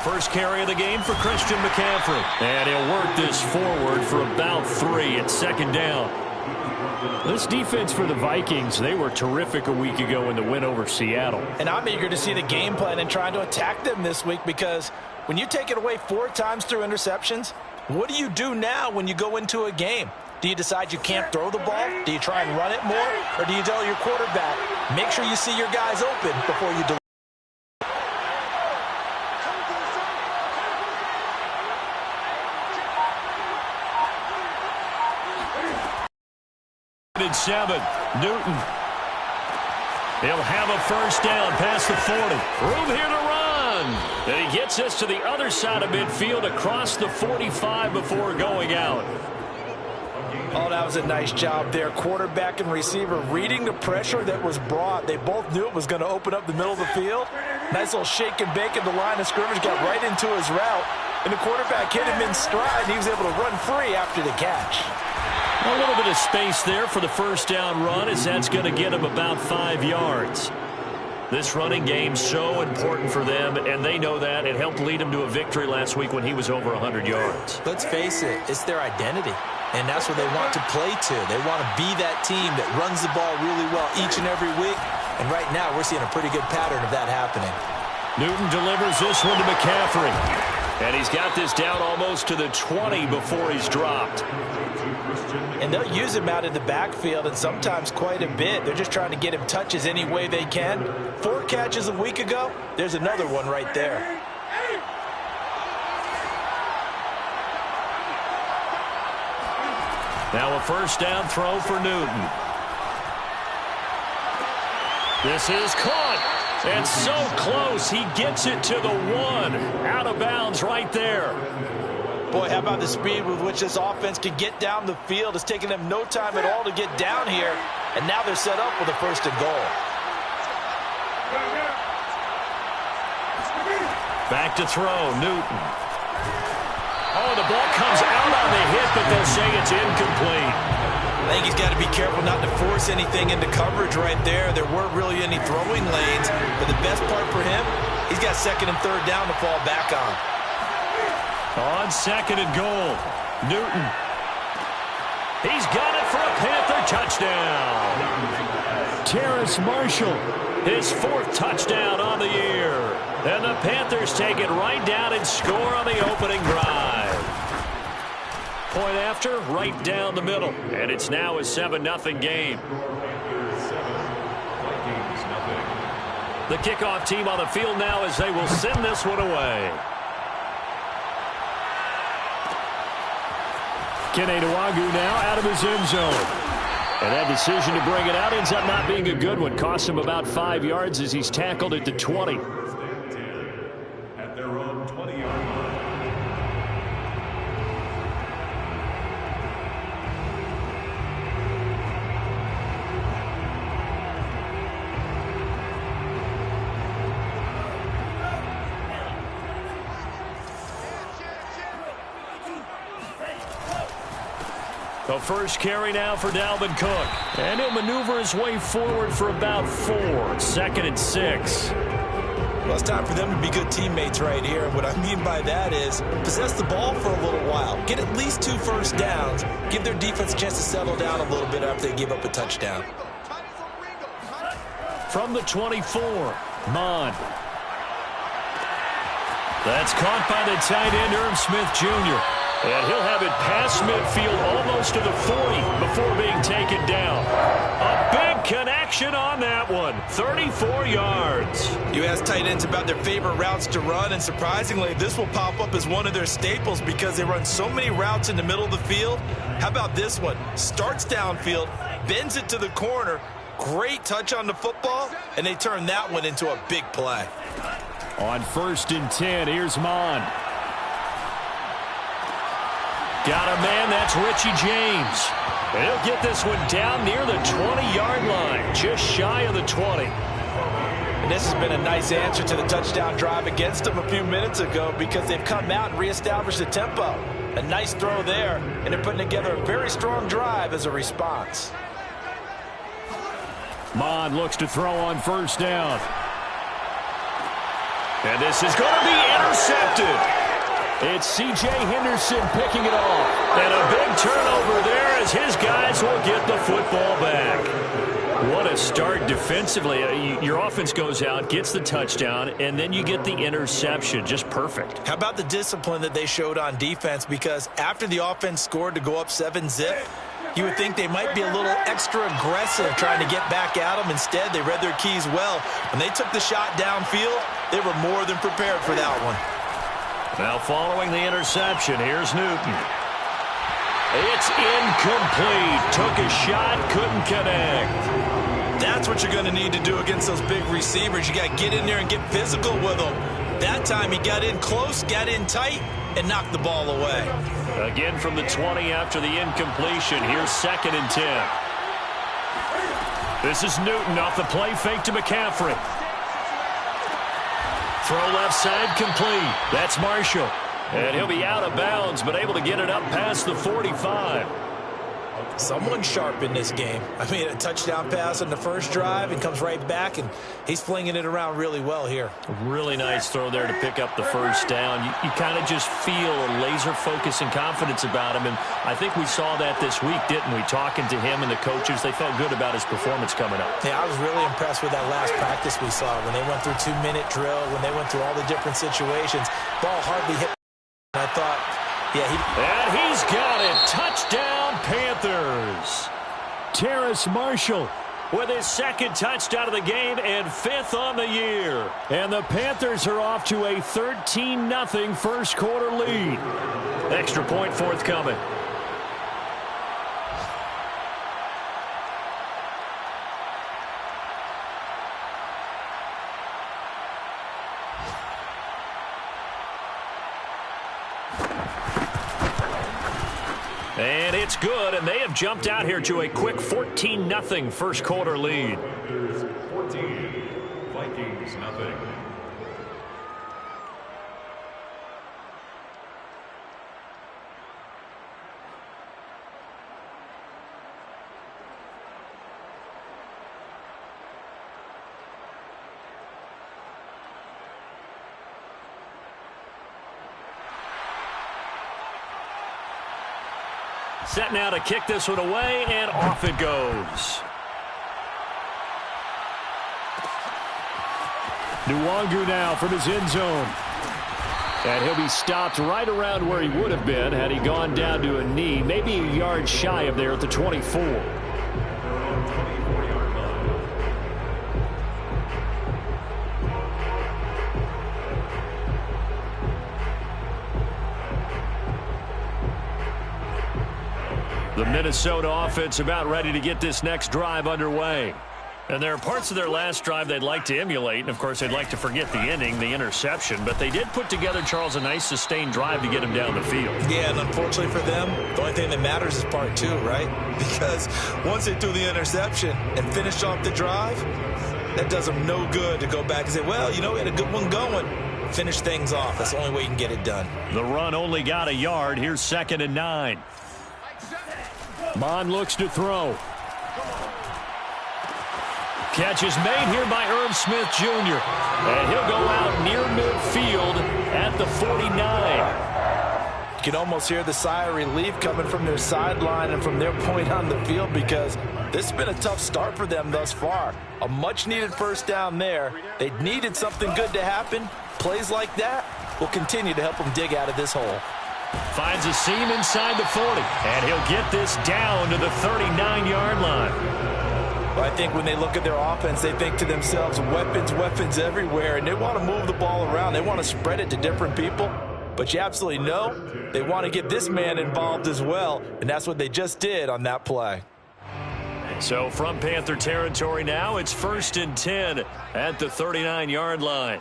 First carry of the game for Christian McCaffrey. And he'll work this forward for about 3 at second down. This defense for the Vikings, they were terrific a week ago in the win over Seattle. And I'm eager to see the game plan and trying to attack them this week, because when you take it away 4 times through interceptions, what do you do now when you go into a game? Do you decide you can't throw the ball? Do you try and run it more? Or do you tell your quarterback, make sure you see your guys open before you deliver? 7. Newton. He'll have a first down past the 40. Room here to run. And he gets us to the other side of midfield across the 45 before going out. Oh, that was a nice job there. Quarterback and receiver reading the pressure that was brought. They both knew it was going to open up the middle of the field. Nice little shake and bake at the line of scrimmage. Got right into his route. And the quarterback hit him in stride. And he was able to run free after the catch. A little bit of space there for the first down run, as that's going to get him about 5 yards. This running game so important for them, and they know that. It helped lead them to a victory last week when he was over 100 yards. Let's face it, it's their identity, and that's what they want to play to. They want to be that team that runs the ball really well each and every week, and right now we're seeing a pretty good pattern of that happening. Newton delivers this one to McCaffrey, and he's got this down almost to the 20 before he's dropped. And they'll use him out in the backfield, and sometimes quite a bit. They're just trying to get him touches any way they can. 4 catches a week ago. There's another one right there. Now a first down throw for Newton. This is caught. And so close. He gets it to the 1. Out of bounds right there. Boy, how about the speed with which this offense can get down the field? It's taken them no time at all to get down here. And now they're set up with a first and goal. Back to throw, Newton. Oh, the ball comes out on the hit, but they'll say it's incomplete. I think he's got to be careful not to force anything into coverage right there. There weren't really any throwing lanes. But the best part for him, he's got second and third down to fall back on. On second and goal, Newton. He's got it for a Panther touchdown. Terrace Marshall, his 4th touchdown on the year. And the Panthers take it right down and score on the opening drive. Point after, right down the middle. And it's now a 7-0 game. The kickoff team on the field now as they will send this one away. Kene Nwangwu now out of his end zone. And that decision to bring it out ends up not being a good one. Costs him about 5 yards as he's tackled at the 20. At their own 20-yard line. The first carry now for Dalvin Cook. And he'll maneuver his way forward for about 4. 2nd and 6. Well, it's time for them to be good teammates right here. And what I mean by that is possess the ball for a little while. Get at least 2 first downs. Give their defense a chance to settle down a little bit after they give up a touchdown. From the 24, Mond. That's caught by the tight end, Irv Smith Jr. And he'll have it past midfield almost to the 40 before being taken down. A big connection on that one. 34 yards. You ask tight ends about their favorite routes to run, and surprisingly, this will pop up as one of their staples because they run so many routes in the middle of the field. How about this one? Starts downfield, bends it to the corner. Great touch on the football, and they turn that one into a big play. On 1st and 10, here's Mond. Got a man, that's Richie James. And he'll get this one down near the 20-yard line, just shy of the 20. And this has been a nice answer to the touchdown drive against them a few minutes ago because they've come out and reestablished the tempo. A nice throw there, and they're putting together a very strong drive as a response. Mond looks to throw on 1st down. And this is going to be intercepted. It's C.J. Henderson picking it off. And a big turnover there as his guys will get the football back. What a start defensively. Your offense goes out, gets the touchdown, and then you get the interception. Just perfect. How about the discipline that they showed on defense? Because after the offense scored to go up 7-zip, you would think they might be a little extra aggressive trying to get back at them. Instead, they read their keys well. When they took the shot downfield, they were more than prepared for that one. Now following the interception, here's Newton. It's incomplete. Took a shot, couldn't connect. That's what you're going to need to do against those big receivers. You got to get in there and get physical with them. That time he got in close, got in tight, and knocked the ball away. Again from the 20 after the incompletion. Here's 2nd and 10. This is Newton off the play fake to McCaffrey. Throw left side complete. That's Marshall. And he'll be out of bounds, but able to get it up past the 45. Someone sharp in this game. I mean, a touchdown pass on the first drive and comes right back, and he's flinging it around really well here. A really nice throw there to pick up the first down. You kind of just feel a laser focus and confidence about him, and I think we saw that this week, didn't we? Talking to him and the coaches, they felt good about his performance coming up. Yeah, I was really impressed with that last practice we saw when they went through 2-minute drill, when they went through all the different situations. Ball hardly hit. I thought, yeah, and he's got it. Touchdown, Panthers. Terrace Marshall with his 2nd touchdown of the game and 5th on the year. And the Panthers are off to a 13-0 first quarter lead. Extra point forthcoming. And it's good, and they have jumped out here to a quick 14-0 first quarter lead. 14, Vikings nothing. Set now to kick this one away, and off it goes. Nwangu now from his end zone. And he'll be stopped right around where he would have been had he gone down to a knee, maybe a yard shy of there at the 24. The Minnesota offense about ready to get this next drive underway. And there are parts of their last drive they'd like to emulate. And, of course, they'd like to forget the ending, the interception. But they did put together, Charles, a nice sustained drive to get him down the field. Yeah, and unfortunately for them, the only thing that matters is part 2, right? Because once they threw the interception and finished off the drive, that does them no good to go back and say, well, you know, we had a good one going. Finish things off. That's the only way you can get it done. The run only got a yard. Here's 2nd and 9. Mond looks to throw. Catch is made here by Irv Smith Jr. And he'll go out near midfield at the 49. You can almost hear the sigh of relief coming from their sideline and from their point on the field because this has been a tough start for them thus far. A much-needed first down there. They needed something good to happen. Plays like that will continue to help them dig out of this hole. Finds a seam inside the 40. And he'll get this down to the 39-yard line. Well, I think when they look at their offense, they think to themselves, weapons, weapons everywhere. And they want to move the ball around. They want to spread it to different people. But you absolutely know they want to get this man involved as well. And that's what they just did on that play. So from Panther territory now, it's 1st and 10 at the 39-yard line.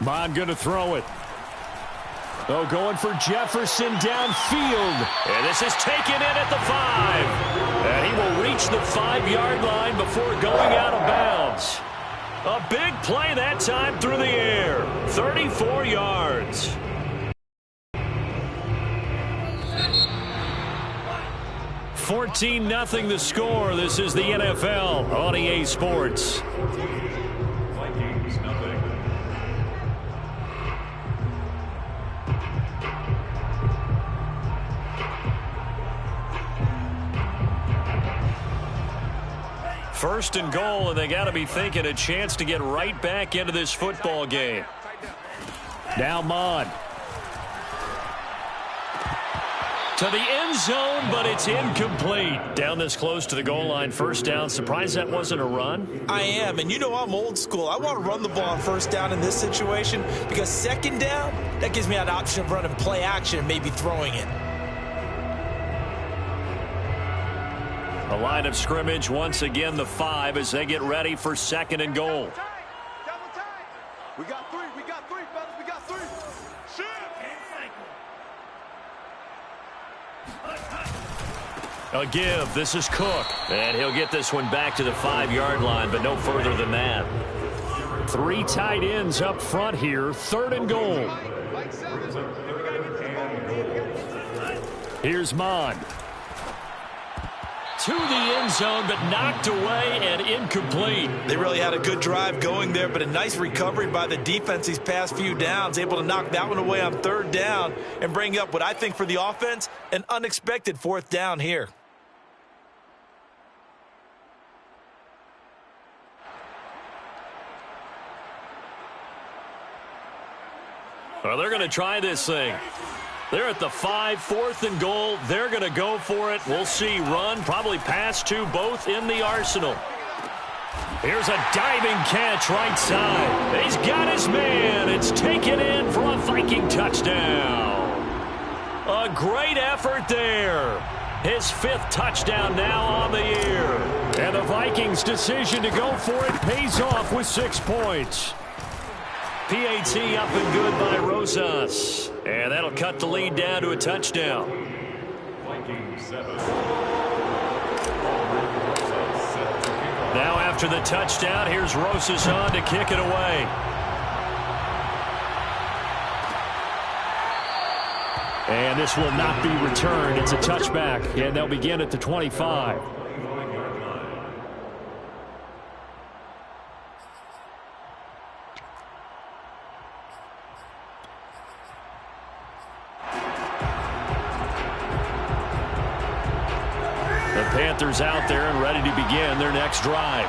Mond going to throw it. Oh, going for Jefferson downfield. And this is taken in at the 5. And he will reach the 5-yard line before going out of bounds. A big play that time through the air. 34 yards. 14-0 the score. This is the NFL on EA Sports. Vikings, nothing. First and goal, and they got to be thinking a chance to get right back into this football game. Now Mond. To the end zone, but it's incomplete. Down this close to the goal line, first down. Surprised that wasn't a run? I am, and you know I'm old school. I want to run the ball on first down in this situation because second down, that gives me that option of running play action and maybe throwing it. The line of scrimmage, once again, the 5 as they get ready for second and goal. We got three, fellas, we got three. Shoot! A give. This is Cook. And he'll get this one back to the 5-yard line, but no further than that. 3 tight ends up front here. Third and goal. Here's Mond. To the end zone, but knocked away and incomplete. They really had a good drive going there, but a nice recovery by the defense these past few downs, able to knock that one away on third down and bring up what I think for the offense, an unexpected fourth down here. Well, they're going to try this thing. They're at the 5, fourth and goal. They're going to go for it. We'll see. Run, probably pass to both in the arsenal. Here's a diving catch right side. He's got his man. It's taken in for a Viking touchdown. A great effort there. His 5th touchdown now on the year. And the Vikings' decision to go for it pays off with 6 points. PAT up and good by Rosas. And that'll cut the lead down to a touchdown. Vikings 7. Now after the touchdown, here's Rosas on to kick it away. And this will not be returned. It's a touchback, and they'll begin at the 25. Panthers out there and ready to begin their next drive.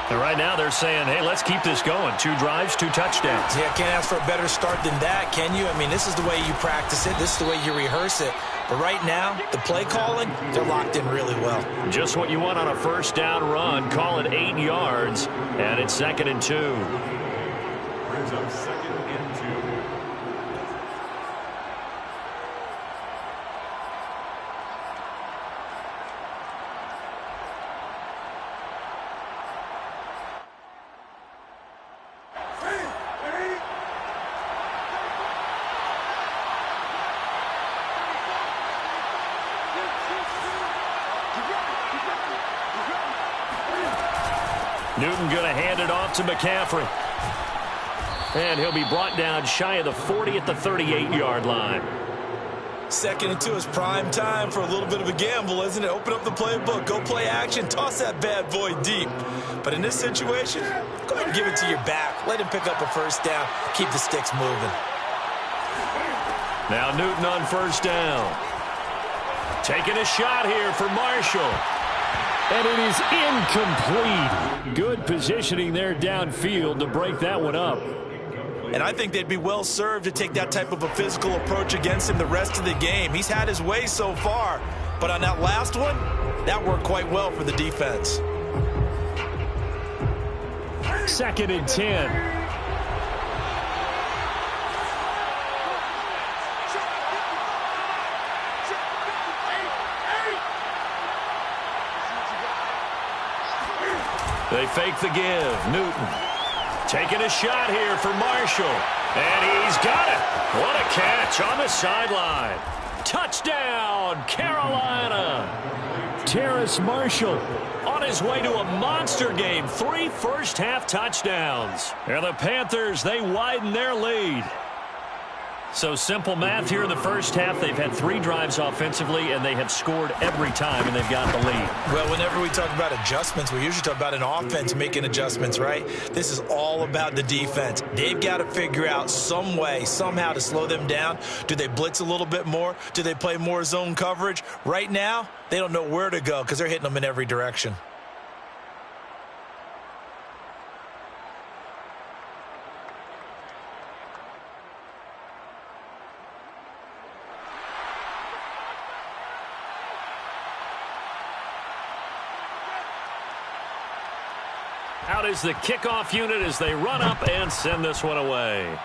And right now they're saying, hey, let's keep this going. 2 drives, 2 touchdowns. Yeah, can't ask for a better start than that, can you? I mean, this is the way you practice it. This is the way you rehearse it. But right now, the play calling, they're locked in really well. Just what you want on a first down run. Call it 8 yards, and it's 2nd and 2. Brings up 2nd and 2. Newton going to hand it off to McCaffrey. And he'll be brought down shy of the 40 at the 38-yard line. 2nd and 2 is prime time for a little bit of a gamble, isn't it? Open up the playbook, go play action, toss that bad boy deep. But in this situation, go ahead and give it to your back. Let him pick up a first down. Keep the sticks moving. Now Newton on first down. Taking a shot here for Marshall. And it is incomplete. Good positioning there downfield to break that one up. And I think they'd be well served to take that type of a physical approach against him the rest of the game. He's had his way so far. But on that last one, that worked quite well for the defense. 2nd and 10. They fake the give. Newton taking a shot here for Marshall. And he's got it. What a catch on the sideline. Touchdown, Carolina. Terrace Marshall on his way to a monster game. 3 first-half touchdowns. And the Panthers, they widen their lead. So simple math here in the first half. They've had 3 drives offensively, and they have scored every time, and they've got the lead. Well, whenever we talk about adjustments, we usually talk about an offense making adjustments, right? This is all about the defense. They've got to figure out some way, somehow to slow them down. Do they blitz a little bit more? Do they play more zone coverage? Right now, they don't know where to go because they're hitting them in every direction. Out is the kickoff unit as they run up and send this one away.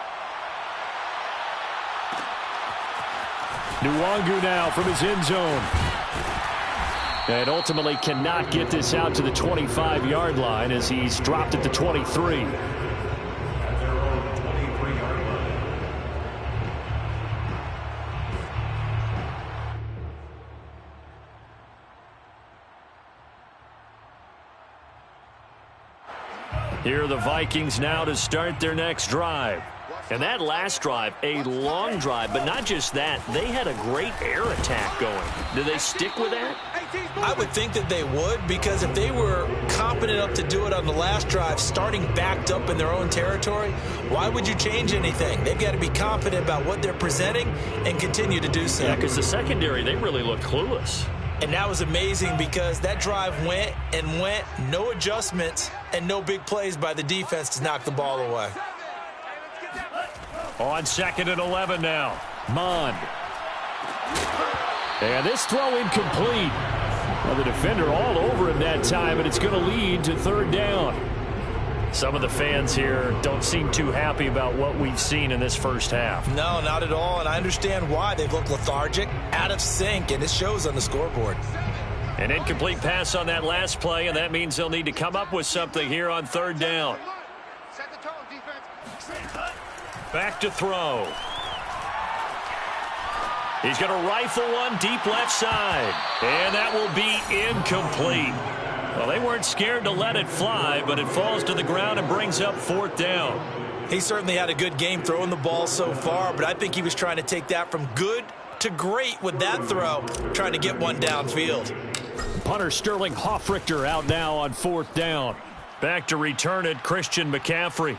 Nwangu now from his end zone. And ultimately cannot get this out to the 25-yard line as he's dropped at the 23. Here are the Vikings now to start their next drive. And that last drive, a long drive, but not just that. They had a great air attack going. Do they stick with that? I would think that they would, because if they were competent enough to do it on the last drive, starting backed up in their own territory, why would you change anything? They've got to be confident about what they're presenting and continue to do so. Yeah, because the secondary, they really look clueless. And that was amazing because that drive went and went, no adjustments and no big plays by the defense to knock the ball away. On 2nd and 11 now. Mond. And this throw incomplete. Well, the defender all over him that time, and it's going to lead to 3rd down. Some of the fans here don't seem too happy about what we've seen in this first half. No, not at all, and I understand why. They've looked lethargic, out of sync, and it shows on the scoreboard. An incomplete pass on that last play, and that means they'll need to come up with something here on 3rd down. Back to throw. He's going to rifle one deep left side, and that will be incomplete. Well, they weren't scared to let it fly, but it falls to the ground and brings up 4th down. He certainly had a good game throwing the ball so far, but I think he was trying to take that from good to great with that throw, trying to get one downfield. Punter Sterling Hoffrichter out now on 4th down. Back to return it, Christian McCaffrey.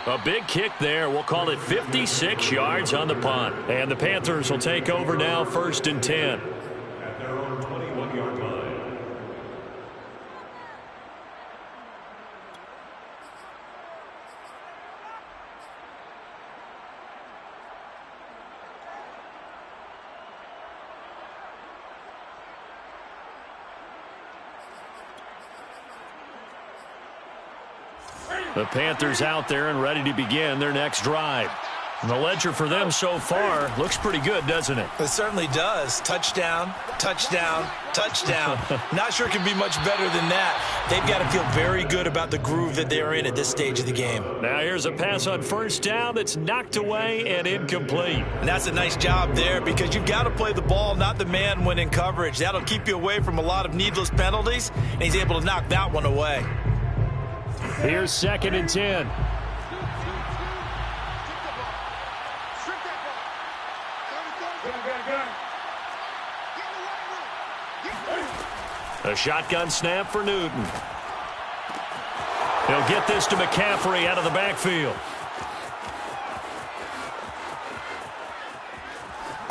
A big kick there. We'll call it 56 yards on the punt. And the Panthers will take over now, 1st and 10. At their own 21-yard line. The Panthers out there and ready to begin their next drive. And the ledger for them so far looks pretty good, doesn't it? It certainly does. Touchdown, touchdown, touchdown. Not sure it can be much better than that. They've got to feel very good about the groove that they're in at this stage of the game. Now here's a pass on 1st down that's knocked away and incomplete. And that's a nice job there because you've got to play the ball, not the man when in coverage. That'll keep you away from a lot of needless penalties, and he's able to knock that one away. Here's 2nd and 10. A shotgun snap for Newton. He'll get this to McCaffrey out of the backfield.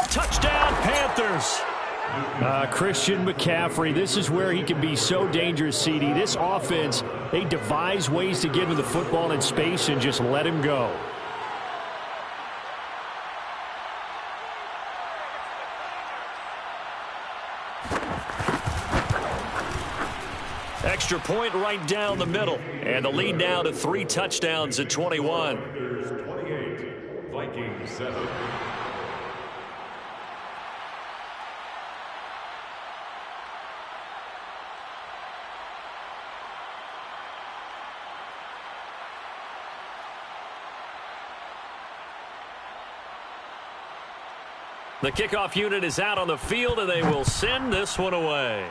Touchdown, Panthers. Christian McCaffrey, this is where he can be so dangerous, CD. This offense, they devise ways to get him the football in space and just let him go. Extra point right down the middle. And the lead now to 3 touchdowns at 21. 28, Vikings 7. The kickoff unit is out on the field, and they will send this one away.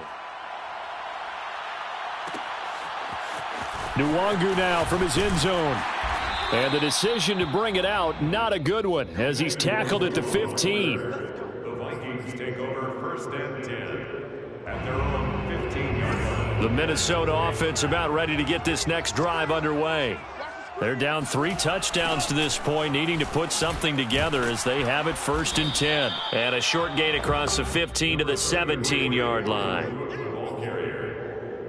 Nwangu now from his end zone. And the decision to bring it out, not a good one, as he's tackled at the 15. The Vikings take over 1st and 10 at their own 15-yard line. The Minnesota offense about ready to get this next drive underway. They're down 3 touchdowns to this point, needing to put something together as they have it 1st and 10. And a short gain across the 15 to the 17-yard line.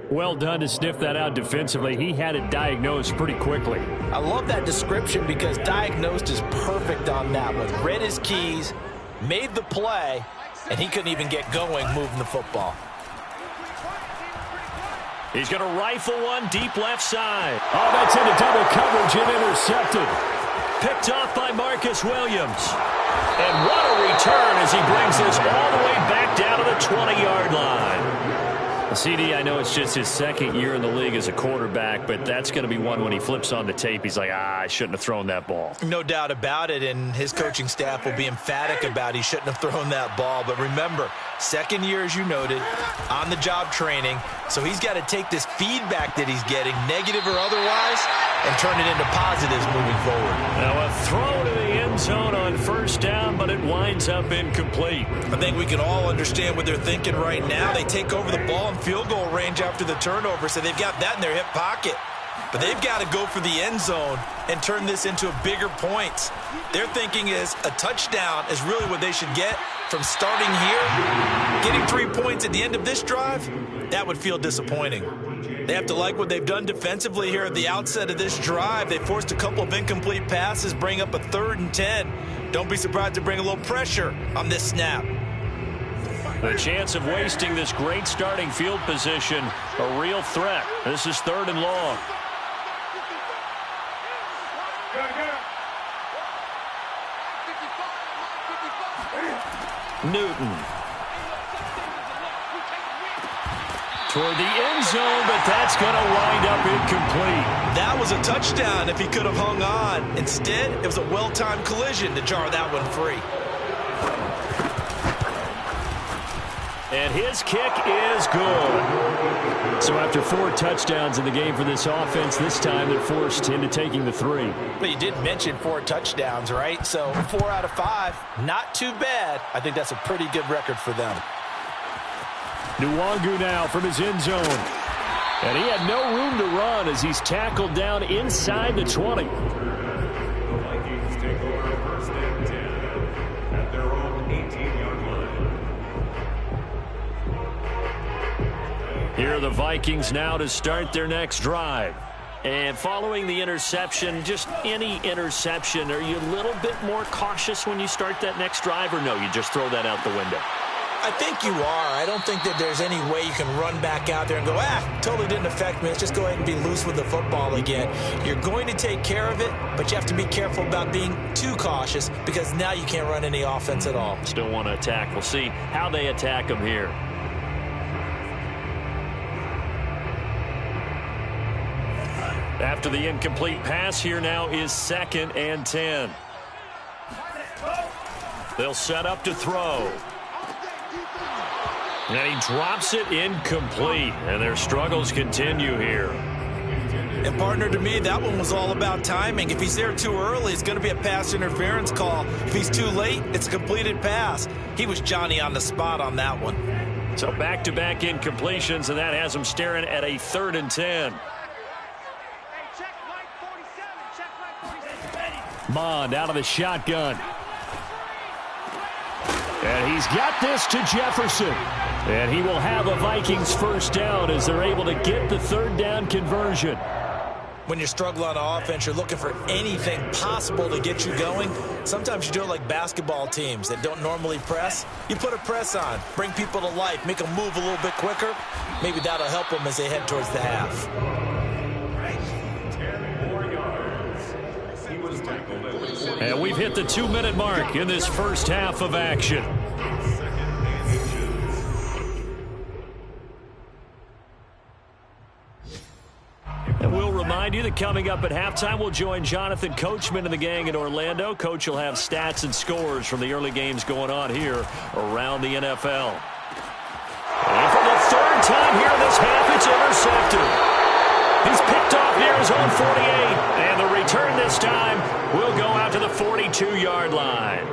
Well done to sniff that out defensively. He had it diagnosed pretty quickly. I love that description because diagnosed is perfect on that one. Read his keys, made the play, and he couldn't even get going moving the football. He's going to rifle one deep left side. Oh, that's into double coverage and intercepted. Picked off by Marcus Williams. And what a return as he brings this all the way back down to the 20-yard line. CD, I know it's just his 2nd year in the league as a quarterback, but that's going to be one when he flips on the tape. He's like, I shouldn't have thrown that ball. No doubt about it, and his coaching staff will be emphatic about he shouldn't have thrown that ball. But remember, 2nd year, as you noted, on-the-job training, so he's got to take this feedback that he's getting, negative or otherwise, and turn it into positives moving forward. Now a throw to the end zone on 1st down, but it winds up incomplete. I think we can all understand what they're thinking right now. They take over the ball in field goal range after the turnover, so they've got that in their hip pocket. But they've got to go for the end zone and turn this into bigger points. Their thinking is a touchdown is really what they should get from starting here. Getting 3 points at the end of this drive, that would feel disappointing. They have to like what they've done defensively here at the outset of this drive. They forced a couple of incomplete passes, bring up a 3rd and 10. Don't be surprised to bring a little pressure on this snap. The chance of wasting this great starting field position, a real threat. This is 3rd and long. Newton. Toward the end zone, but that's going to wind up incomplete. That was a touchdown if he could have hung on. Instead, it was a well-timed collision to jar that one free. And his kick is good. So after 4 touchdowns in the game for this offense, this time they're forced into taking the 3. But you did mention 4 touchdowns, right? So 4 out of 5, not too bad. I think that's a pretty good record for them. Nwangu now from his end zone. And he had no room to run as he's tackled down inside the 20. The Vikings take over 1st and 10 at their own 18-yard line. Here are the Vikings now to start their next drive. And following the interception, just any interception, are you a little bit more cautious when you start that next drive, or no, you just throw that out the window? I think you are. I don't think that there's any way you can run back out there and go, totally didn't affect me. Let's just go ahead and be loose with the football again. You're going to take care of it, but you have to be careful about being too cautious because now you can't run any offense at all. Still want to attack. We'll see how they attack them here. After the incomplete pass, here now is 2nd and 10. They'll set up to throw. And he drops it incomplete. And their struggles continue here. And partner, to me, that one was all about timing. If he's there too early, it's going to be a pass interference call. If he's too late, it's a completed pass. He was Johnny on the spot on that one. So back-to-back incompletions, and that has him staring at a 3rd and 10. Mond out of the shotgun. And he's got this to Jefferson. And he will have a Vikings 1st down as they're able to get the 3rd down conversion. When you struggle on offense, you're looking for anything possible to get you going. Sometimes you do it like basketball teams that don't normally press. You put a press on, bring people to life, make them move a little bit quicker. Maybe that'll help them as they head towards the half. 10 more yards. He was tackled at the And we've hit the 2-minute mark in this first half of action. And we'll remind you that coming up at halftime, we'll join Jonathan Coachman and the gang in Orlando. Coach will have stats and scores from the early games going on here around the NFL. And for the 3rd time here in this half, it's intercepted. He's picked off near his own 48. And the return this time will go out to the 42-yard line.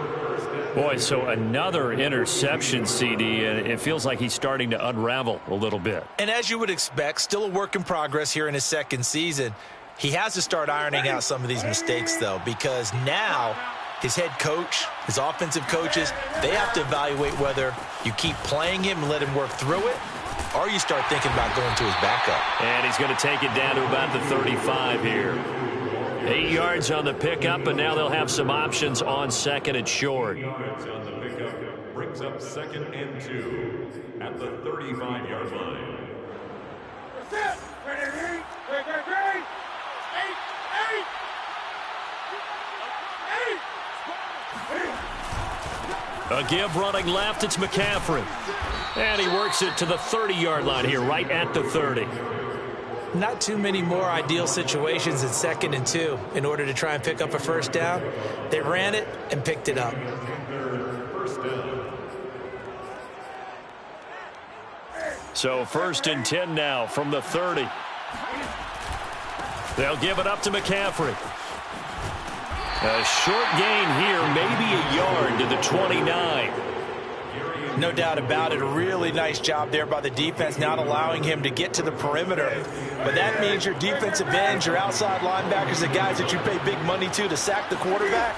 Boy, so another interception, CD, and it feels like he's starting to unravel a little bit. And as you would expect, still a work in progress here in his second season. He has to start ironing out some of these mistakes, though, because now his head coach, his offensive coaches, they have to evaluate whether you keep playing him and let him work through it, or you start thinking about going to his backup. And he's going to take it down to about the 35 here. 8 yards on the pickup, and now they'll have some options on second and short. 8 yards on the pickup brings up 2nd and 2 at the 35-yard line. That's it. Ready, ready. 8. A give running left, it's McCaffrey. And he works it to the 30-yard line here, right at the 30. Not too many more ideal situations in 2nd and 2 in order to try and pick up a first down. They ran it and picked it up. So 1st and 10 now from the 30. They'll give it up to McCaffrey. A short gain here, maybe a yard to the 29. No doubt about it. A really nice job there by the defense, not allowing him to get to the perimeter. But that means your defensive ends, your outside linebackers, the guys that you pay big money to sack the quarterback,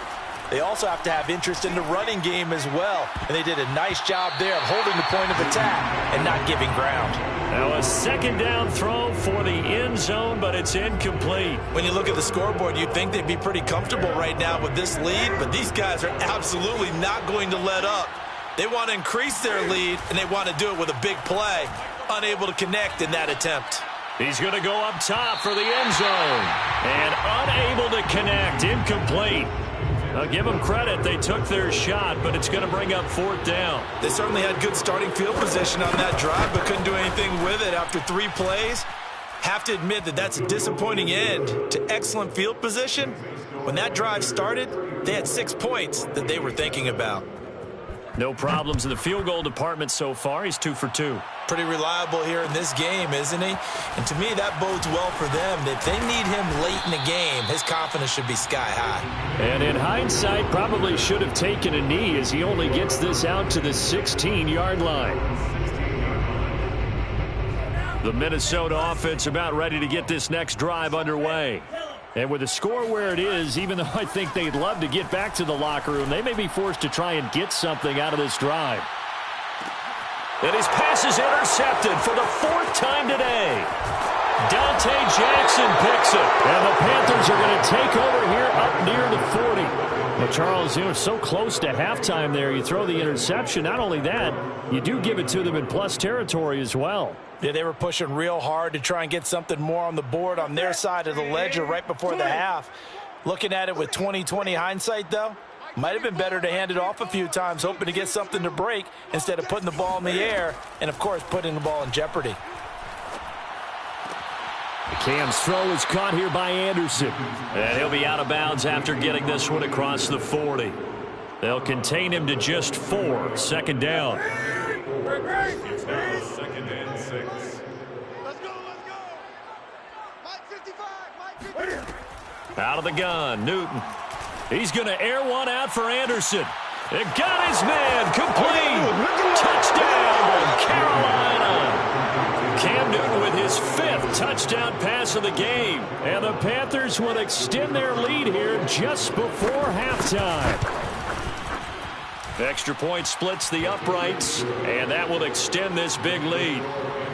they also have to have interest in the running game as well. And they did a nice job there of holding the point of attack and not giving ground. Now a 2nd down throw for the end zone, but it's incomplete. When you look at the scoreboard, you'd think they'd be pretty comfortable right now with this lead, but these guys are absolutely not going to let up. They want to increase their lead, and they want to do it with a big play. Unable to connect in that attempt. He's going to go up top for the end zone. And unable to connect. Incomplete. I'll give them credit. They took their shot, but it's going to bring up 4th down. They certainly had good starting field position on that drive, but couldn't do anything with it after 3 plays. Have to admit that that's a disappointing end to excellent field position. When that drive started, they had 6 points that they were thinking about. No problems in the field goal department so far. He's 2 for 2. Pretty reliable here in this game, isn't he? And to me, that bodes well for them. If they need him late in the game, his confidence should be sky high. And in hindsight, probably should have taken a knee as he only gets this out to the 16-yard line. The Minnesota offense about ready to get this next drive underway. And with the score where it is, even though I think they'd love to get back to the locker room, they may be forced to try and get something out of this drive. And his pass is intercepted for the 4th time today. Dante Jackson picks it. And the Panthers are going to take over here up near the 40. Well, Charles, you know, so close to halftime there. You throw the interception. Not only that, you do give it to them in plus territory as well. Yeah, they were pushing real hard to try and get something more on the board on their side of the ledger right before the half. Looking at it with 20/20 hindsight, though, might have been better to hand it off a few times, hoping to get something to break instead of putting the ball in the air and, of course, putting the ball in jeopardy. Cam's throw is caught here by Anderson. And he'll be out of bounds after getting this one across the 40. They'll contain him to just 4. 2nd down. It's now 2nd and 6. Let's go. Mike 55, Mike 55. Out of the gun, Newton. He's going to air one out for Anderson. It got his man complete. Touchdown, Carolina. Cam Newton with his 5th touchdown pass of the game. And the Panthers will extend their lead here just before halftime. Extra point splits the uprights, and that will extend this big lead.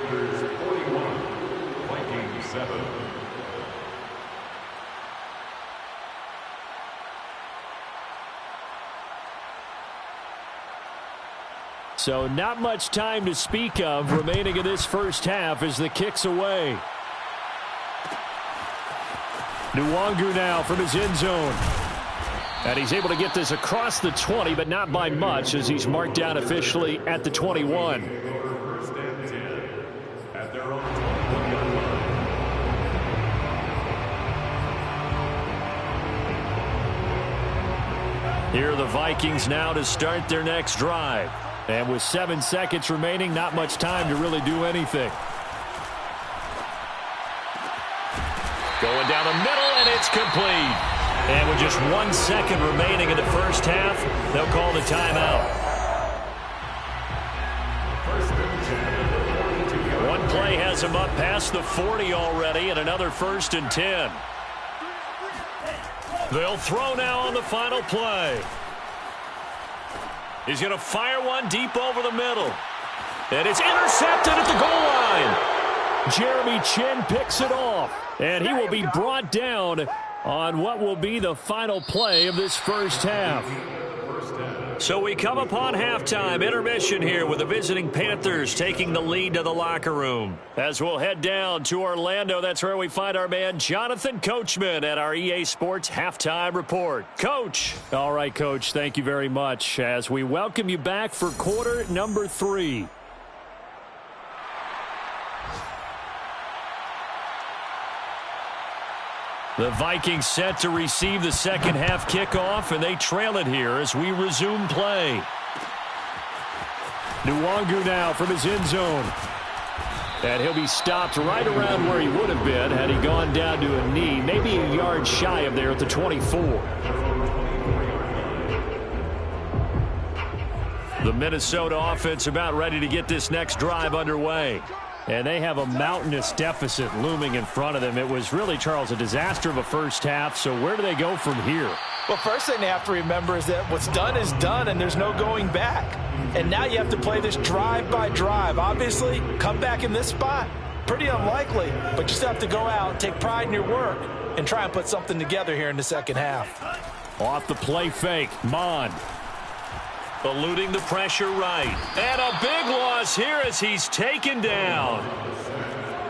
41, Vikings 7. So not much time to speak of remaining in this first half as the kick's away. Nwangu now from his end zone. And he's able to get this across the 20, but not by much as he's marked down officially at the 21. First and 10 at their own 21-yard line. Here are the Vikings now to start their next drive. And with 7 seconds remaining, not much time to really do anything. Going down the middle, and it's complete. And with just 1 second remaining in the first half, they'll call the timeout. One play has him up past the 40 already, and another 1st and 10. They'll throw now on the final play. He's going to fire one deep over the middle. And it's intercepted at the goal line. Jeremy Chinn picks it off. And he will be brought down on what will be the final play of this first half. So we come upon halftime, intermission here with the visiting Panthers taking the lead to the locker room. As we'll head down to Orlando, that's where we find our man Jonathan Coachman at our EA Sports Halftime Report. Coach. All right, Coach, thank you very much as we welcome you back for quarter number 3. The Vikings set to receive the second half kickoff, and they trail it here as we resume play. Nwangu now from his end zone. And he'll be stopped right around where he would have been had he gone down to a knee, maybe a yard shy of there at the 24. The Minnesota offense about ready to get this next drive underway. And they have a mountainous deficit looming in front of them. It was really, Charles, a disaster of a first half. So where do they go from here? Well, first thing they have to remember is that what's done is done, and there's no going back. And now you have to play this drive by drive. Obviously, come back in this spot, pretty unlikely. But you still have to go out, take pride in your work, and try and put something together here in the second half. Off the play fake, Mond. Eluding the pressure right. And a big loss here as he's taken down.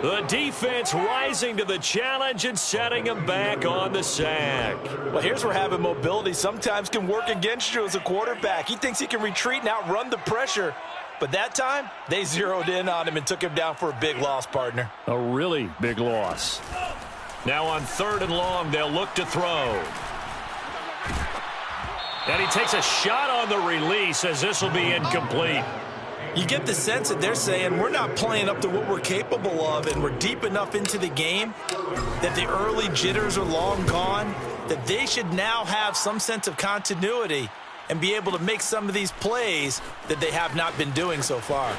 The defense rising to the challenge and setting him back on the sack. Well, here's where having mobility sometimes can work against you as a quarterback. He thinks he can retreat and outrun the pressure. But that time, they zeroed in on him and took him down for a big loss, partner. A really big loss. Now on 3rd and long, they'll look to throw. And he takes a shot on the release as this will be incomplete. You get the sense that they're saying we're not playing up to what we're capable of, and we're deep enough into the game that the early jitters are long gone, that they should now have some sense of continuity and be able to make some of these plays that they have not been doing so far.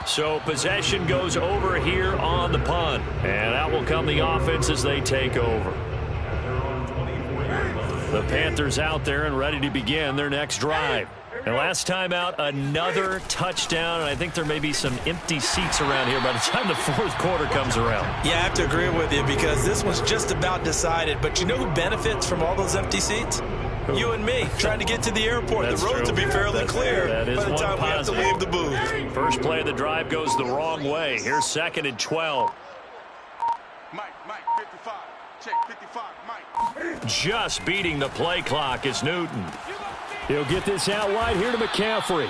So possession goes over here on the punt. And out will come the offense as they take over. The Panthers out there and ready to begin their next drive. And last time out, another touchdown. And I think there may be some empty seats around here by the time the 4th quarter comes around. Yeah, I have to agree with you because this one's just about decided. But you know who benefits from all those empty seats? You and me, trying to get to the airport. That's the roads will be fairly clear by the time we have to leave the booth. First play of the drive goes the wrong way. Here's 2nd and 12. Mike, 55. Check, 55, Mike. Just beating the play clock is Newton. He'll get this out wide here to McCaffrey.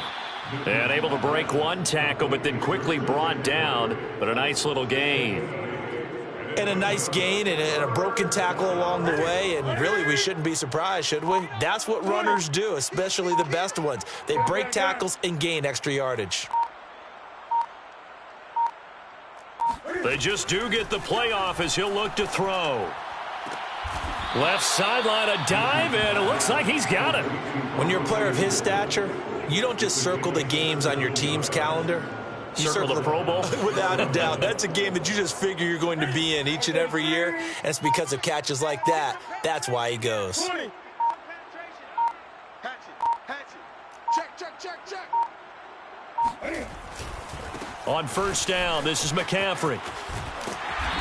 And able to break one tackle, but then quickly brought down. But a nice little gain. And a nice gain and a broken tackle along the way. And really, we shouldn't be surprised, should we? That's what runners do, especially the best ones. They break tackles and gain extra yardage. They just do get the playoff as he'll look to throw. Left sideline, a dive, and it looks like he's got it. When you're a player of his stature, you don't just circle the games on your team's calendar. You circle the Pro Bowl? Without a doubt. That's a game that you just figure you're going to be in each and every year, and it's because of catches like that. That's why he goes. 20. Hatchet. Check. On 1st down, this is McCaffrey.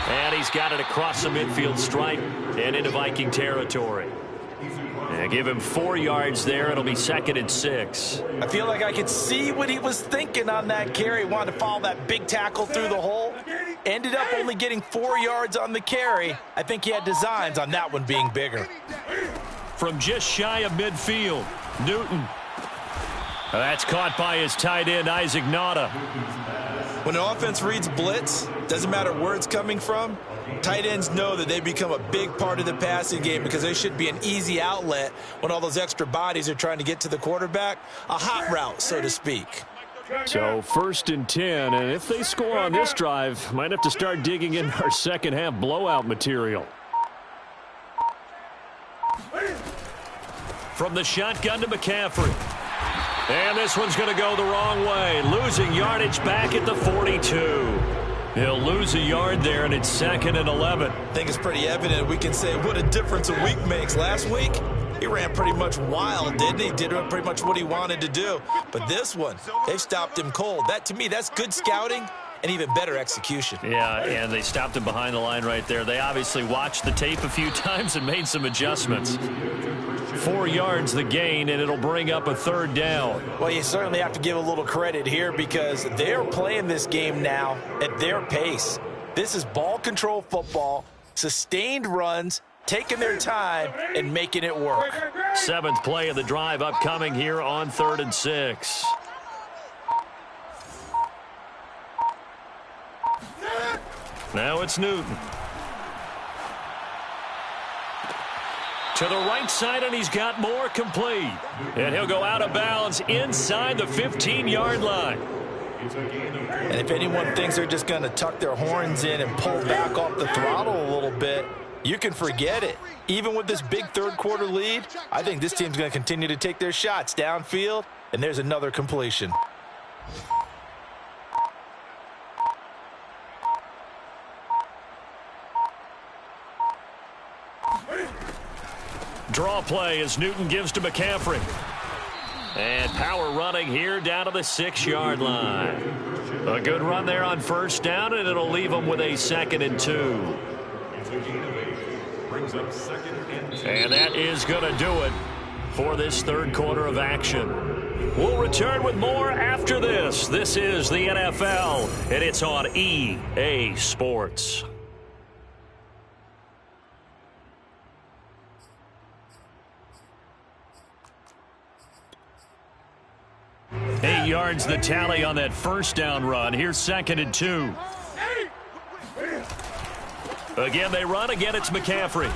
And he's got it across the midfield stripe and into Viking territory. And give him 4 yards there. It'll be 2nd and 6. I feel like I could see what he was thinking on that carry. He wanted to follow that big tackle through the hole. Ended up only getting 4 yards on the carry. I think he had designs on that one being bigger. From just shy of midfield, Newton. That's caught by his tight end, Isaac Nauta. When an offense reads blitz, doesn't matter where it's coming from, Tight ends know that they become a big part of the passing game because they should be an easy outlet when all those extra bodies are trying to get to the quarterback. A hot route, so to speak. So 1st and 10, and if they score on this drive, might have to start digging in our second half blowout material. From the shotgun to McCaffrey. And this one's going to go the wrong way. Losing yardage back at the 42. He'll lose a yard there, and it's 2nd and 11. I think it's pretty evident. We can say what a difference a week makes. Last week, he ran pretty much wild, didn't he? Did pretty much what he wanted to do. But this one, they stopped him cold. That, to me, that's good scouting and even better execution. Yeah, and they stopped him behind the line right there. They obviously watched the tape a few times and made some adjustments. 4 yards the gain, and it'll bring up a 3rd down. Well, you certainly have to give a little credit here because they're playing this game now at their pace. This is ball control football, sustained runs, taking their time, and making it work. 7th play of the drive upcoming here on 3rd and 6. Now it's Newton. To the right side, and he's got more complete. And he'll go out of bounds inside the 15-yard line. And if anyone thinks they're just going to tuck their horns in and pull back off the throttle a little bit, you can forget it. Even with this big 3rd quarter lead, I think this team's going to continue to take their shots downfield, and there's another completion. Draw play as Newton gives to McCaffrey. And power running here down to the 6-yard line. A good run there on 1st down, and it'll leave them with a 2nd and 2. And that is going to do it for this 3rd quarter of action. We'll return with more after this. This is the NFL, and it's on EA Sports. 8 yards the tally on that 1st down run. Here's 2nd and 2. Again, they run. Again, it's McCaffrey.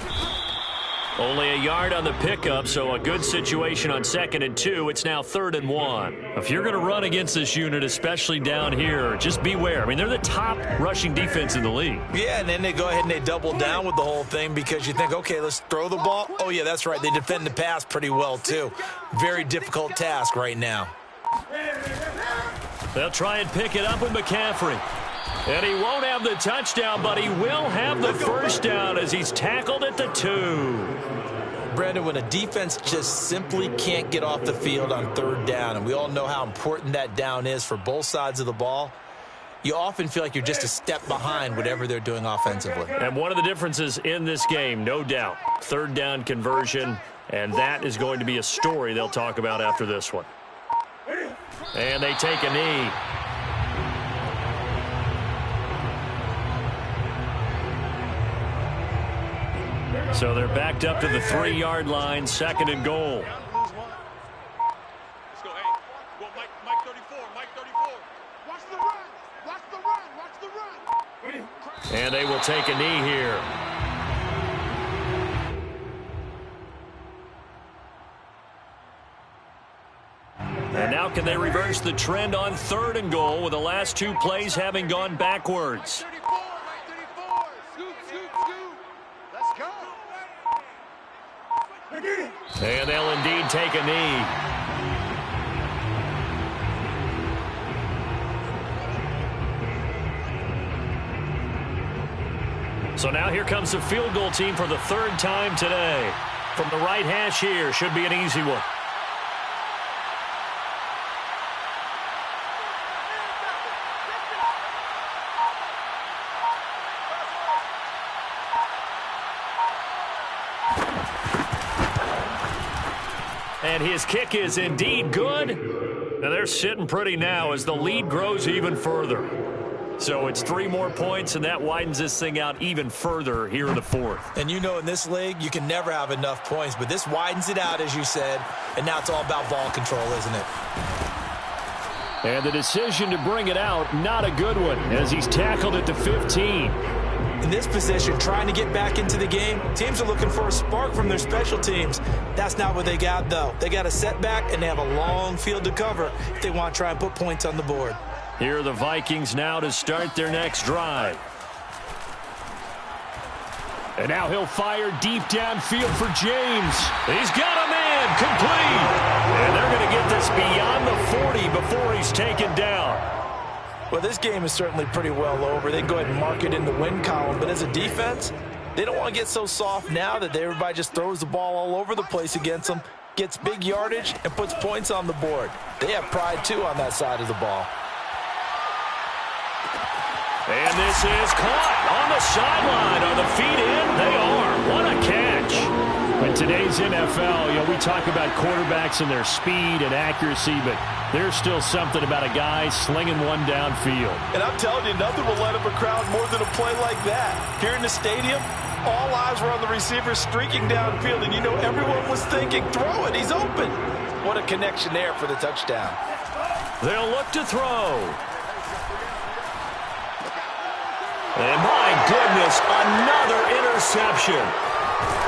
Only a yard on the pickup, so a good situation on 2nd and 2. It's now 3rd and 1. If you're going to run against this unit, especially down here, just beware. I mean, they're the top rushing defense in the league. Yeah, and then they go ahead and they double down with the whole thing because you think, okay, let's throw the ball. Oh, yeah, that's right. They defend the pass pretty well, too. Very difficult task right now. They'll try and pick it up with McCaffrey. And he won't have the touchdown, but he will have the 1st down as he's tackled at the 2. Brandon, when a defense just simply can't get off the field on 3rd down, and we all know how important that down is for both sides of the ball, you often feel like you're just a step behind whatever they're doing offensively. And one of the differences in this game, no doubt, 3rd down conversion, and that is going to be a story they'll talk about after this one. And they take a knee. So they're backed up to the 3-yard line, 2nd and goal. Let's go, hey. Well, Mike 34, Mike 34. Watch the run. Watch the run. Watch the run. And they will take a knee here. And now can they reverse the trend on 3rd and goal with the last 2 plays having gone backwards? 34, Mike 34. Scoop, scoop, scoop. Let's go. And they'll indeed take a knee. So now here comes the field goal team for the 3rd time today. From the right hash here, should be an easy one. And his kick is indeed good. And they're sitting pretty now as the lead grows even further. So it's 3 more points, and that widens this thing out even further here in the 4th. And you know in this league, you can never have enough points, but this widens it out, as you said, and now it's all about ball control, isn't it? And the decision to bring it out, not a good one, as he's tackled at the 15. In this position, trying to get back into the game, teams are looking for a spark from their special teams. That's not what they got, though. They got a setback, and they have a long field to cover if they want to try and put points on the board. Here are the Vikings now to start their next drive. And now he'll fire deep downfield for James. He's got a man complete. And they're going to get this beyond the 40 before he's taken down. Well, this game is certainly pretty well over. They can go ahead and mark it in the win column. But as a defense, they don't want to get so soft now that everybody just throws the ball all over the place against them, gets big yardage, and puts points on the board. They have pride, too, on that side of the ball. And this is caught on the sideline. Are the feet in? They are. What a catch. In today's NFL, we talk about quarterbacks and their speed and accuracy, but there's still something about a guy slinging one downfield. And I'm telling you, nothing will light up a crowd more than a play like that. Here in the stadium, all eyes were on the receiver streaking downfield, and everyone was thinking, throw it, he's open. What a connection there for the touchdown. They'll look to throw. And my goodness, another interception.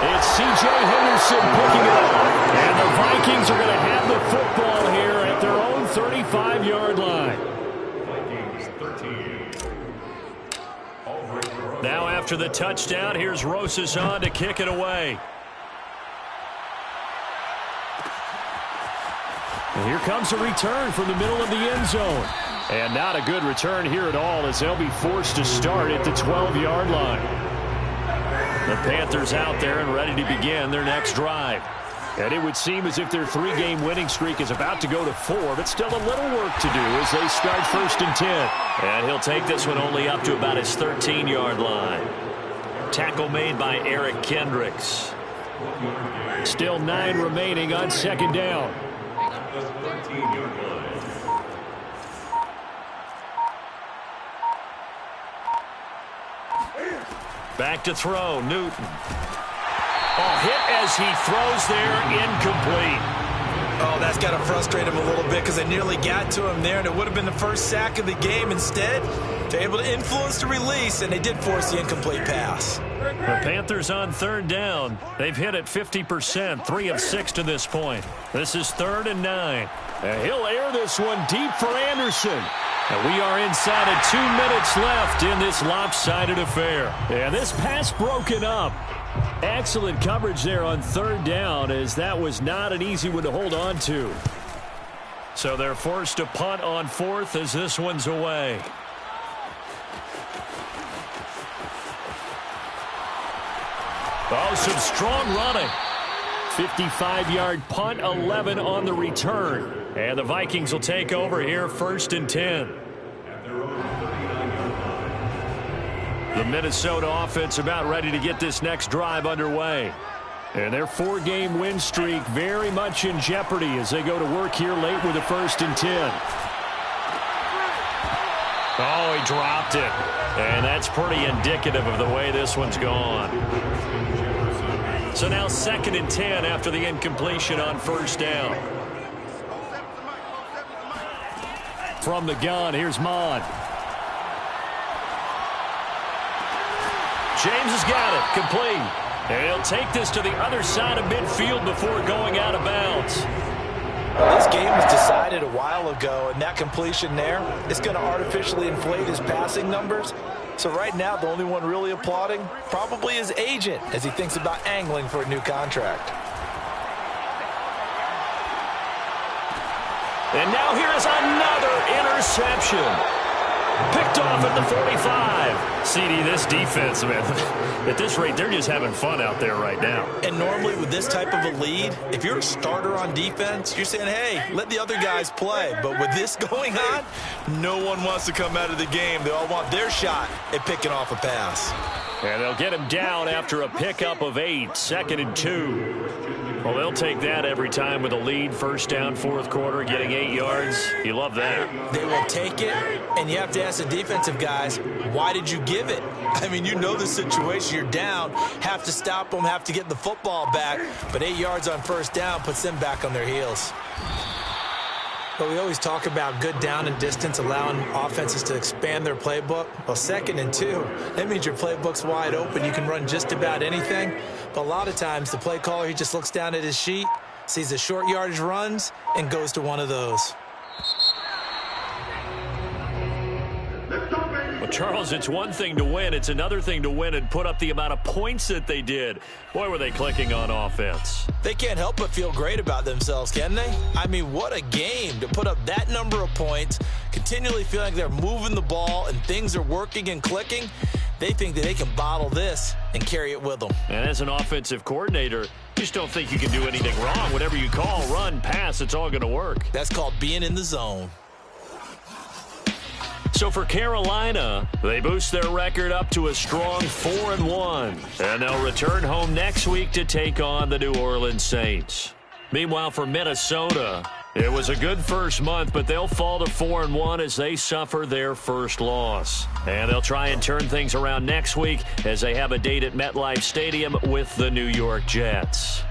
It's C.J. Henderson picking it up. And the Vikings are going to have the football here at their own 35-yard line. Now after the touchdown, here's Rosas on to kick it away. And here comes a return from the middle of the end zone. And not a good return here at all, as they'll be forced to start at the 12-yard line. The Panthers out there and ready to begin their next drive. And it would seem as if their 3-game winning streak is about to go to 4, but still a little work to do as they start 1st and 10. And he'll take this one only up to about his 13-yard line. Tackle made by Eric Kendricks. Still 9 remaining on 2nd down. Back to throw, Newton. Oh, hit as he throws there, incomplete. Oh, that's got to frustrate him a little bit because they nearly got to him there, and it would have been the first sack of the game. Instead, they're able to influence the release, and they did force the incomplete pass. The Panthers on 3rd down. They've hit it 50%, 3 of 6 to this point. This is 3rd and 9. And he'll air this one deep for Anderson. And we are inside of 2 minutes left in this lopsided affair. And this pass broken up. Excellent coverage there on 3rd down, as that was not an easy one to hold on to. So they're forced to punt on 4th as this one's away. Oh, some strong running. 55-yard punt, 11 on the return. And the Vikings will take over here, 1st and 10. The Minnesota offense about ready to get this next drive underway. And their 4-game win streak very much in jeopardy as they go to work here late with a 1st and 10. Oh, he dropped it. And that's pretty indicative of the way this one's gone. So now 2nd and 10 after the incompletion on 1st down. From the gun, here's Mond. James has got it, complete. And he'll take this to the other side of midfield before going out of bounds. Well, this game was decided a while ago, and that completion there is going to artificially inflate his passing numbers. So right now, the only one really applauding probably his agent as he thinks about angling for a new contract. And now here is another interception. Picked off at the 45. CD, this defense, man, at this rate, they're just having fun out there right now. And normally with this type of a lead, if you're a starter on defense, you're saying, hey, let the other guys play. But with this going on, no one wants to come out of the game. They all want their shot at picking off a pass. And they'll get him down after a pickup of 8, 2nd and 2. Well, they'll take that every time with a lead. 1st down, 4th quarter, getting 8 yards. You love that. They will take it, and you have to ask the defensive guys, why did you give it? I mean, you know the situation. You're down, have to stop them, have to get the football back. But 8 yards on 1st down puts them back on their heels. But we always talk about good down and distance, allowing offenses to expand their playbook. Well, 2nd and 2, that means your playbook's wide open. You can run just about anything. But a lot of times, the play caller, he just looks down at his sheet, sees the short yardage runs, and goes to one of those. Well, Charles, it's one thing to win. It's another thing to win and put up the amount of points that they did. Boy, were they clicking on offense. They can't help but feel great about themselves, can they? I mean, what a game to put up that number of points, continually feeling like they're moving the ball and things are working and clicking. They think that they can bottle this and carry it with them. And as an offensive coordinator, you just don't think you can do anything wrong. Whatever you call, run, pass, it's all going to work. That's called being in the zone. So for Carolina, they boost their record up to a strong 4-1. And they'll return home next week to take on the New Orleans Saints. Meanwhile, for Minnesota, it was a good first month, but they'll fall to 4-1 as they suffer their first loss. And they'll try and turn things around next week as they have a date at MetLife Stadium with the New York Jets.